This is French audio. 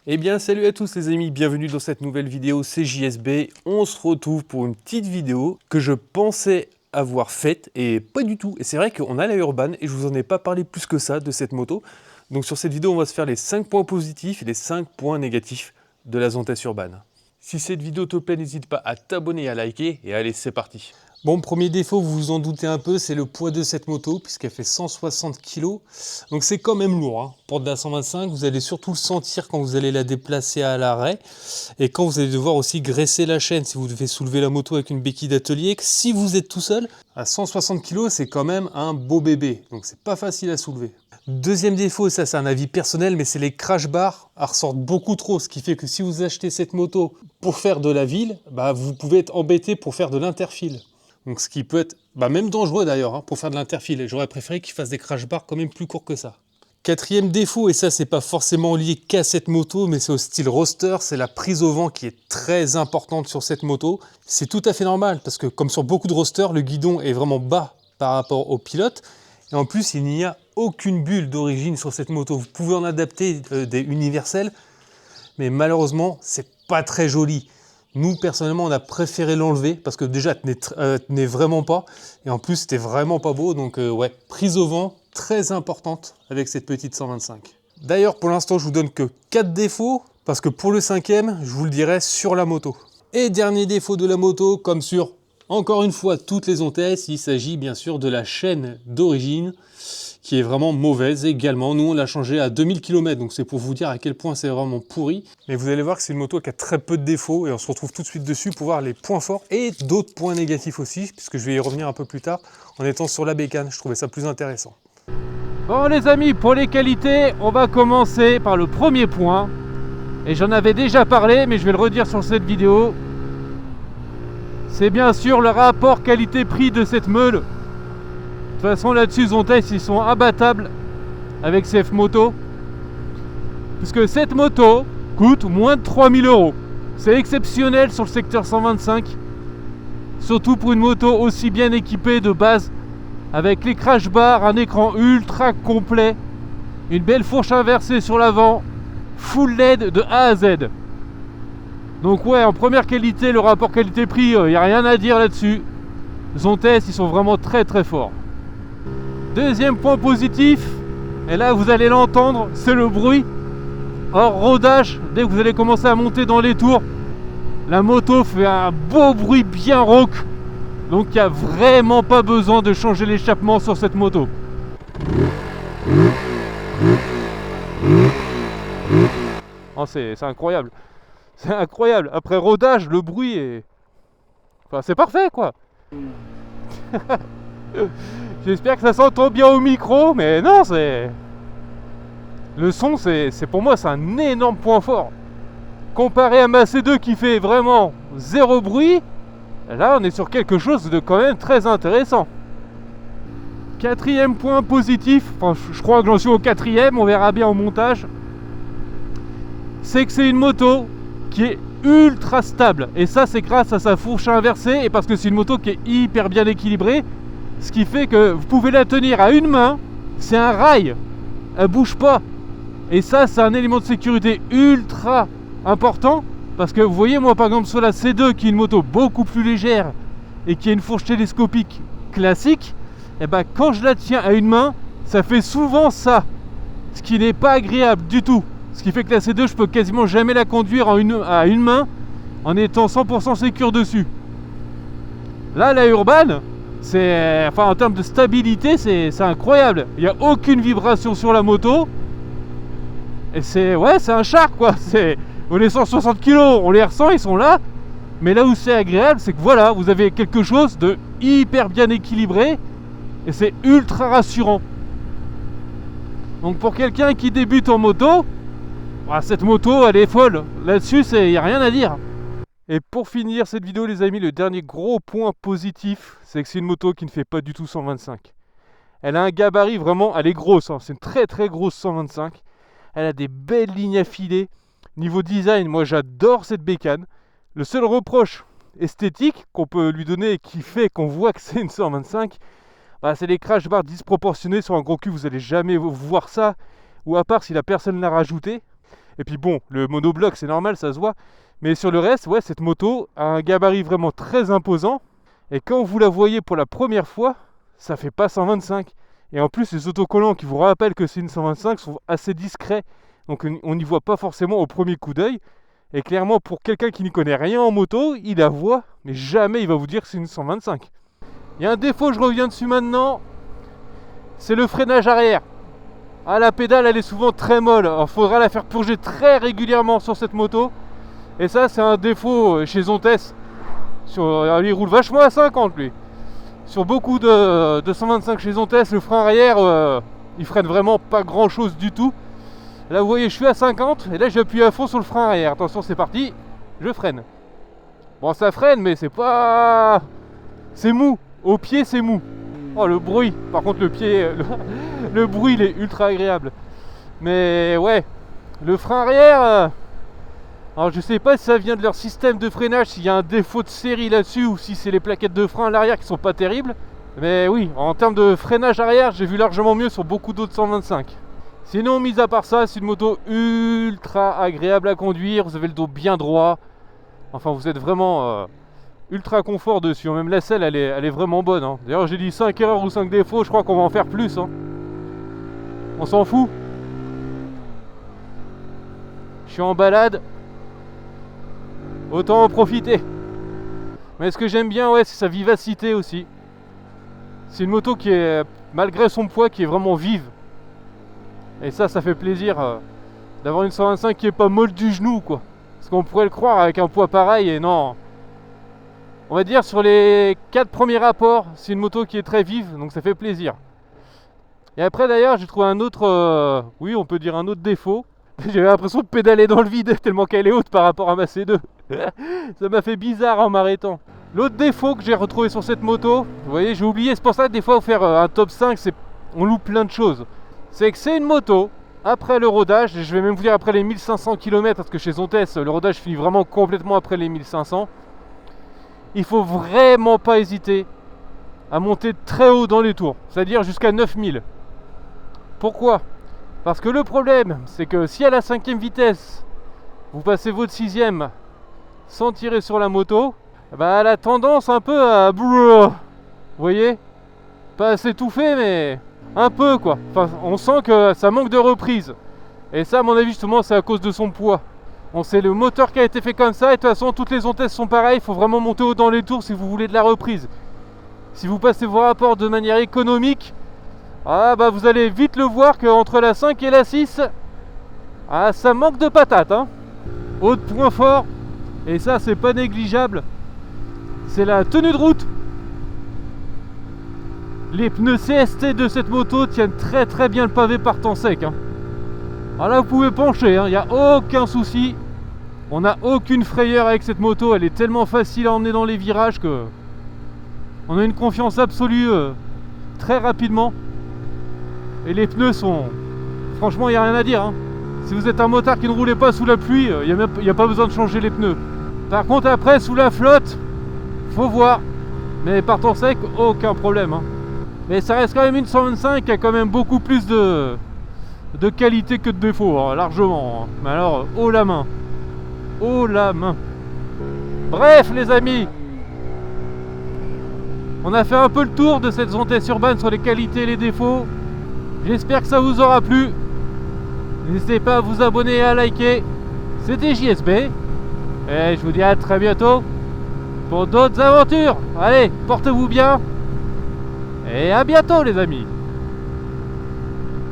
Eh bien salut à tous les amis, bienvenue dans cette nouvelle vidéo, c'est JSB. On se retrouve pour une petite vidéo que je pensais avoir faite et pas du tout. Et c'est vrai qu'on a la Urban et je vous en ai pas parlé plus que ça de cette moto. Donc sur cette vidéo on va se faire les 5 points positifs et les 5 points négatifs de la Zontes Urban. Si cette vidéo te plaît, n'hésite pas à t'abonner et à liker et allez c'est parti. Bon, premier défaut, vous vous en doutez un peu, c'est le poids de cette moto, puisqu'elle fait 160 kg. Donc c'est quand même lourd, hein. Pour de la 125, vous allez surtout le sentir quand vous allez la déplacer à l'arrêt. Et quand vous allez devoir aussi graisser la chaîne, si vous devez soulever la moto avec une béquille d'atelier. Si vous êtes tout seul, à 160 kg, c'est quand même un beau bébé. Donc c'est pas facile à soulever. Deuxième défaut, ça c'est un avis personnel, mais c'est les crash bars ressortent beaucoup trop. Ce qui fait que si vous achetez cette moto pour faire de la ville, vous pouvez être embêté pour faire de l'interfile. Donc ce qui peut être même dangereux d'ailleurs, hein, pour faire de l'interfile. J'aurais préféré qu'ils fassent des crash bars quand même plus courts que ça. Quatrième défaut, et ça c'est pas forcément lié qu'à cette moto, mais c'est au style roadster, c'est la prise au vent qui est très importante sur cette moto. C'est tout à fait normal, parce que comme sur beaucoup de roadsters, le guidon est vraiment bas par rapport au pilote. Et en plus, il n'y a aucune bulle d'origine sur cette moto. Vous pouvez en adapter des universels, mais malheureusement, c'est pas très joli. Nous, personnellement, on a préféré l'enlever parce que déjà, tenait vraiment pas. Et en plus, c'était vraiment pas beau. Donc, ouais, prise au vent, très importante avec cette petite 125. D'ailleurs, pour l'instant, je vous donne que 4 défauts parce que pour le 5e, je vous le dirai sur la moto. Et dernier défaut de la moto, comme sur, encore une fois, toutes les Zontes, il s'agit bien sûr de la chaîne d'origine qui est vraiment mauvaise également. Nous, on l'a changé à 2000 km, donc c'est pour vous dire à quel point c'est vraiment pourri. Mais vous allez voir que c'est une moto qui a très peu de défauts et on se retrouve tout de suite dessus pour voir les points forts et d'autres points négatifs aussi, puisque je vais y revenir un peu plus tard en étant sur la bécane. Je trouvais ça plus intéressant. Bon les amis, pour les qualités, on va commencer par le premier point. Et j'en avais déjà parlé, mais je vais le redire sur cette vidéo. C'est bien sûr le rapport qualité-prix de cette meule. De toute façon là-dessus Zontes ils sont imbattables avec CF Moto, puisque cette moto coûte moins de 3000 €. C'est exceptionnel sur le secteur 125, surtout pour une moto aussi bien équipée de base, avec les crash bars, un écran ultra complet, une belle fourche inversée sur l'avant, full LED de A à Z. Donc ouais, en première qualité, le rapport qualité-prix, il n'y a rien à dire là-dessus. Zontes ils sont vraiment très très forts. Deuxième point positif, et là vous allez l'entendre, c'est le bruit. Hors rodage, dès que vous allez commencer à monter dans les tours, la moto fait un beau bruit bien rauque. Donc il n'y a vraiment pas besoin de changer l'échappement sur cette moto. Oh, c'est incroyable. C'est incroyable. Après rodage, le bruit est... Enfin, c'est parfait quoi. J'espère que ça s'entend bien au micro, mais non, c'est... Le son, c'est pour moi, c'est un énorme point fort. Comparé à ma C2 qui fait vraiment zéro bruit, là, on est sur quelque chose de quand même très intéressant. Quatrième point positif, enfin, je crois que j'en suis au 4e, on verra bien au montage. C'est que c'est une moto qui est ultra stable. Et ça, c'est grâce à sa fourche inversée et parce que c'est une moto qui est hyper bien équilibrée. Ce qui fait que vous pouvez la tenir à une main, c'est un rail, elle bouge pas. Et ça, c'est un élément de sécurité ultra important. Parce que vous voyez, moi par exemple sur la C2, qui est une moto beaucoup plus légère et qui a une fourche télescopique classique, et quand je la tiens à une main, ça fait souvent ça. Ce qui n'est pas agréable du tout. Ce qui fait que la C2, je peux quasiment jamais la conduire à une main en étant 100% sécure dessus. Là, la Urban, en termes de stabilité, c'est incroyable. Il n'y a aucune vibration sur la moto. Et c'est un char quoi. On est 160 kg, on les ressent, ils sont là. Mais là où c'est agréable, c'est que voilà, vous avez quelque chose de hyper bien équilibré. Et c'est ultra rassurant. Donc pour quelqu'un qui débute en moto, cette moto elle est folle. Là-dessus, il n'y a rien à dire. Et pour finir cette vidéo les amis, le dernier gros point positif, c'est que c'est une moto qui ne fait pas du tout 125. Elle a un gabarit vraiment, elle est grosse, hein. C'est une très très grosse 125. Elle a des belles lignes affilées. Niveau design, moi j'adore cette bécane. Le seul reproche esthétique qu'on peut lui donner et qui fait qu'on voit que c'est une 125, c'est les crash bars disproportionnés sur un gros cul. Vous n'allez jamais voir ça, ou à part si la personne l'a rajouté. Et puis bon, le monobloc c'est normal, ça se voit. Mais sur le reste, ouais, cette moto a un gabarit vraiment très imposant. Et quand vous la voyez pour la première fois, ça fait pas 125. Et en plus, les autocollants qui vous rappellent que c'est une 125 sont assez discrets. Donc on n'y voit pas forcément au premier coup d'œil. Et clairement, pour quelqu'un qui n'y connaît rien en moto, il la voit, mais jamais il va vous dire que c'est une 125. Il y a un défaut, je reviens dessus maintenant, c'est le freinage arrière. Ah, la pédale, elle est souvent très molle. Il faudra la faire purger très régulièrement sur cette moto. Et ça, c'est un défaut chez Zontes. Il roule vachement à 50, lui. Sur beaucoup de 125 chez Zontes, le frein arrière, il freine vraiment pas grand-chose du tout. Là, vous voyez, je suis à 50 et là, j'appuie à fond sur le frein arrière. Attention, c'est parti, je freine. Bon, ça freine, mais c'est pas... C'est mou. Au pied, c'est mou. Oh, le bruit. Par contre, le pied... Le bruit, il est ultra agréable. Mais ouais, le frein arrière... Alors, je sais pas si ça vient de leur système de freinage, s'il y a un défaut de série là-dessus ou si c'est les plaquettes de frein à l'arrière qui sont pas terribles. Mais oui, en termes de freinage arrière, j'ai vu largement mieux sur beaucoup d'autres 125. Sinon, mis à part ça, c'est une moto ultra agréable à conduire. Vous avez le dos bien droit. Enfin, vous êtes vraiment ultra confort dessus. Même la selle, elle est vraiment bonne. Hein. D'ailleurs, j'ai dit 5 erreurs ou 5 défauts. Je crois qu'on va en faire plus. Hein. On s'en fout. Je suis en balade. Autant en profiter. Mais ce que j'aime bien, ouais, c'est sa vivacité aussi. C'est une moto qui est, malgré son poids, qui est vraiment vive. Et ça fait plaisir d'avoir une 125 qui est pas molle du genou, quoi. Parce qu'on pourrait le croire avec un poids pareil, et non. On va dire sur les 4 premiers rapports, c'est une moto qui est très vive, donc ça fait plaisir. Et après d'ailleurs, j'ai trouvé un autre, oui, on peut dire un autre défaut. J'avais l'impression de pédaler dans le vide tellement qu'elle est haute par rapport à ma C2. Ça m'a fait bizarre en m'arrêtant. L'autre défaut que j'ai retrouvé sur cette moto, vous voyez, j'ai oublié, c'est pour ça que des fois, faire un top 5, on loupe plein de choses. C'est que c'est une moto, après le rodage, et je vais même vous dire après les 1500 km, parce que chez Zontes, le rodage finit vraiment complètement après les 1500. Il faut vraiment pas hésiter à monter très haut dans les tours, c'est-à-dire jusqu'à 9000. Pourquoi ? Parce que le problème, c'est que si à la 5ème vitesse, vous passez votre 6ème sans tirer sur la moto, bah elle a tendance un peu à... Vous voyez ? Pas à s'étouffer, mais un peu quoi. Enfin, on sent que ça manque de reprise. Et ça, à mon avis, justement, c'est à cause de son poids. C'est le moteur qui a été fait comme ça. Et de toute façon, toutes les Zontes sont pareilles. Il faut vraiment monter haut dans les tours si vous voulez de la reprise. Si vous passez vos rapports de manière économique, ah bah vous allez vite le voir qu'entre la 5 et la 6, ah, ça manque de patates. Hein. Autre point fort, et ça c'est pas négligeable, c'est la tenue de route. Les pneus CST de cette moto tiennent très très bien le pavé par temps sec. Hein. Alors là vous pouvez pencher, il n'y a aucun souci. On n'a aucune frayeur avec cette moto, elle est tellement facile à emmener dans les virages que on a une confiance absolue très rapidement. Et les pneus sont... Franchement, il n'y a rien à dire. Hein. Si vous êtes un motard qui ne roulait pas sous la pluie, il n'y a pas besoin de changer les pneus. Par contre, après, sous la flotte, faut voir. Mais par temps sec, aucun problème. Hein. Mais ça reste quand même une 125 qui a quand même beaucoup plus de qualité que de défaut, hein, largement. Hein. Mais alors, haut la main. Haut la main. Bref, les amis. On a fait un peu le tour de cette Zontes Urban sur les qualités et les défauts. J'espère que ça vous aura plu. N'hésitez pas à vous abonner et à liker. C'était JSB. Et je vous dis à très bientôt pour d'autres aventures. Allez, portez-vous bien. Et à bientôt les amis.